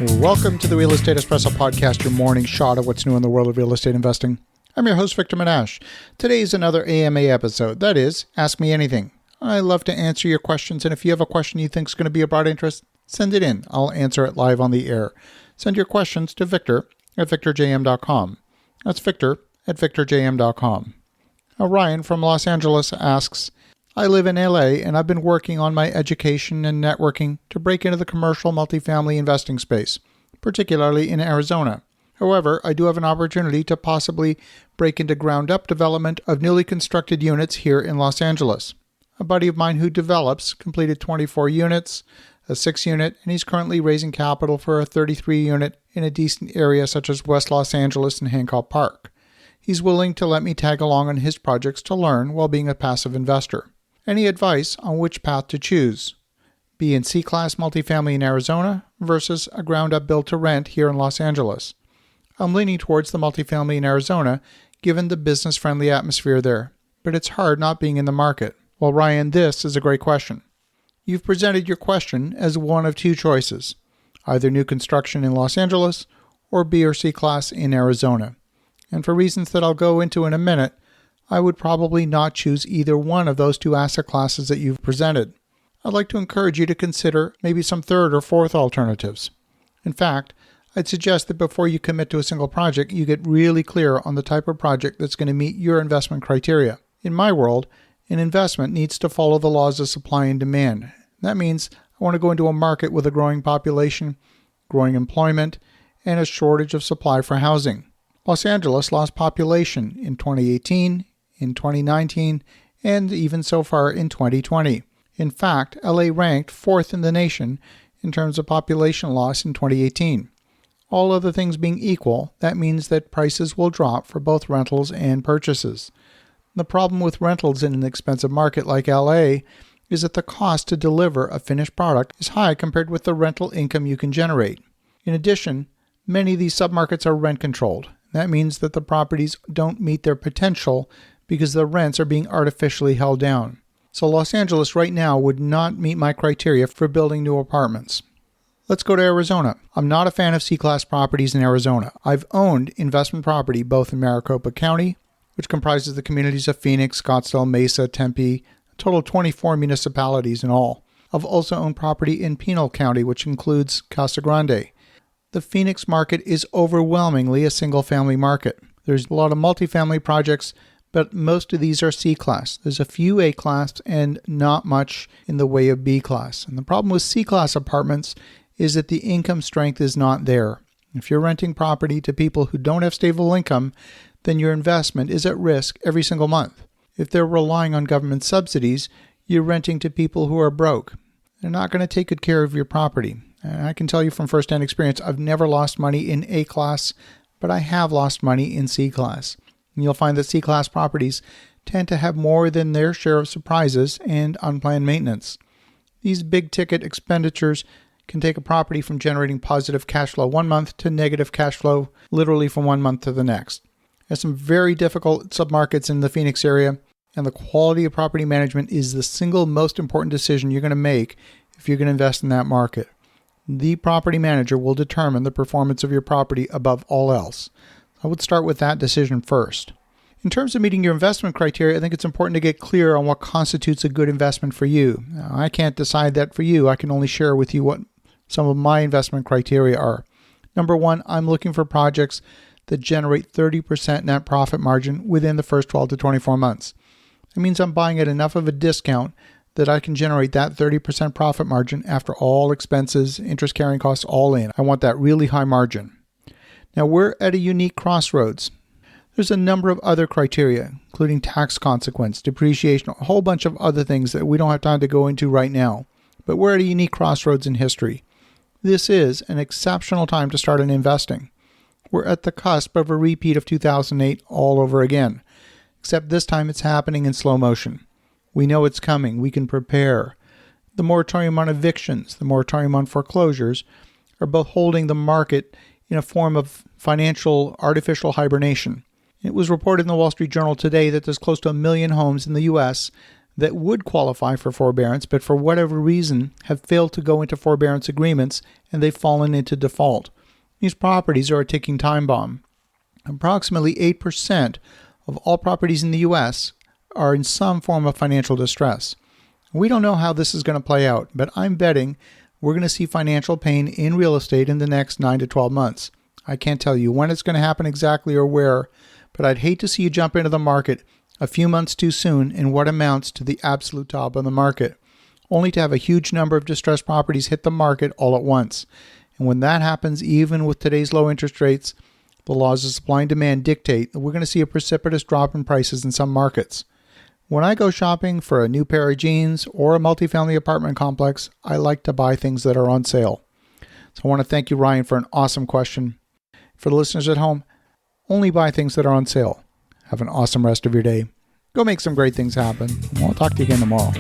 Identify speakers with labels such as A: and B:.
A: Welcome to the Real Estate Espresso Podcast, your morning shot of what's new in the world of real estate investing. I'm your host, Victor Menashe. Today is another AMA episode. That is, Ask Me Anything. I love to answer your questions, and if you have a question you think is going to be of broad interest, send it in. I'll answer it live on the air. Send your questions to Victor at victorjm.com. That's Victor at victorjm.com. Now, Ryan from Los Angeles asks, I live in LA and I've been working on my education and networking to break into the commercial multifamily investing space, particularly in Arizona. However, I do have an opportunity to possibly break into ground-up development of newly constructed units here in Los Angeles. A buddy of mine who develops completed 24 units, a 6-unit, and he's currently raising capital for a 33-unit in a decent area such as West Los Angeles and Hancock Park. He's willing to let me tag along on his projects to learn while being a passive investor. Any advice on which path to choose? Be in C-class multifamily in Arizona versus a ground-up build-to-rent here in Los Angeles. I'm leaning towards the multifamily in Arizona given the business-friendly atmosphere there, but it's hard not being in the market. Well, Ryan, this is a great question. You've presented your question as one of two choices, either new construction in Los Angeles or B or C class in Arizona. And for reasons that I'll go into in a minute, I would probably not choose either one of those two asset classes that you've presented. I'd like to encourage you to consider maybe some third or fourth alternatives. In fact, I'd suggest that before you commit to a single project, you get really clear on the type of project that's going to meet your investment criteria. In my world, an investment needs to follow the laws of supply and demand. That means I want to go into a market with a growing population, growing employment, and a shortage of supply for housing. Los Angeles lost population in 2018, in 2019, and even so far in 2020. In fact, LA ranked 4th in the nation in terms of population loss in 2018. All other things being equal, that means that prices will drop for both rentals and purchases. The problem with rentals in an expensive market like LA is that the cost to deliver a finished product is high compared with the rental income you can generate. In addition, many of these submarkets are rent controlled. That means that the properties don't meet their potential because the rents are being artificially held down. So Los Angeles right now would not meet my criteria for building new apartments. Let's go to Arizona. I'm not a fan of C-class properties in Arizona. I've owned investment property both in Maricopa County, which comprises the communities of Phoenix, Scottsdale, Mesa, Tempe, a total of 24 municipalities in all. I've also owned property in Pinal County, which includes Casa Grande. The Phoenix market is overwhelmingly a single-family market. There's a lot of multifamily projects, but most of these are C-class. There's a few A-class and not much in the way of B-class. And the problem with C-class apartments is that the income strength is not there. If you're renting property to people who don't have stable income, then your investment is at risk every single month. If they're relying on government subsidies, you're renting to people who are broke. They're not going to take good care of your property. And I can tell you from firsthand experience, I've never lost money in A-class, but I have lost money in C-class. And you'll find that C-class properties tend to have more than their share of surprises and unplanned maintenance. These big-ticket expenditures can take a property from generating positive cash flow one month to negative cash flow literally from one month to the next. There's some very difficult submarkets in the Phoenix area, and the quality of property management is the single most important decision you're going to make if you're going to invest in that market. The property manager will determine the performance of your property above all else. I would start with that decision first. In terms of meeting your investment criteria, I think it's important to get clear on what constitutes a good investment for you. Now, I can't decide that for you. I can only share with you what some of my investment criteria are. Number one, I'm looking for projects that generate 30% net profit margin within the first 12 to 24 months. That means I'm buying at enough of a discount that I can generate that 30% profit margin after all expenses, interest carrying costs, all in. I want that really high margin. Now we're at a unique crossroads. There's a number of other criteria, including tax consequence, depreciation, a whole bunch of other things that we don't have time to go into right now. But we're at a unique crossroads in history. This is an exceptional time to start in investing. We're at the cusp of a repeat of 2008 all over again, except this time it's happening in slow motion. We know it's coming. We can prepare. The moratorium on evictions, the moratorium on foreclosures are both holding the market in a form of financial artificial hibernation. It was reported in the Wall Street Journal today that there's close to 1 million homes in the U.S. that would qualify for forbearance, but for whatever reason have failed to go into forbearance agreements and they've fallen into default. These properties are a ticking time bomb. Approximately 8% of all properties in the U.S. are in some form of financial distress. We don't know how this is going to play out, but I'm betting we're going to see financial pain in real estate in the next 9 to 12 months. I can't tell you when it's going to happen exactly or where, but I'd hate to see you jump into the market a few months too soon in what amounts to the absolute top of the market, only to have a huge number of distressed properties hit the market all at once. And when that happens, even with today's low interest rates, the laws of supply and demand dictate that we're going to see a precipitous drop in prices in some markets. When I go shopping for a new pair of jeans or a multifamily apartment complex, I like to buy things that are on sale. So I want to thank you, Ryan, for an awesome question. For the listeners at home, only buy things that are on sale. Have an awesome rest of your day. Go make some great things happen. I'll talk to you again tomorrow.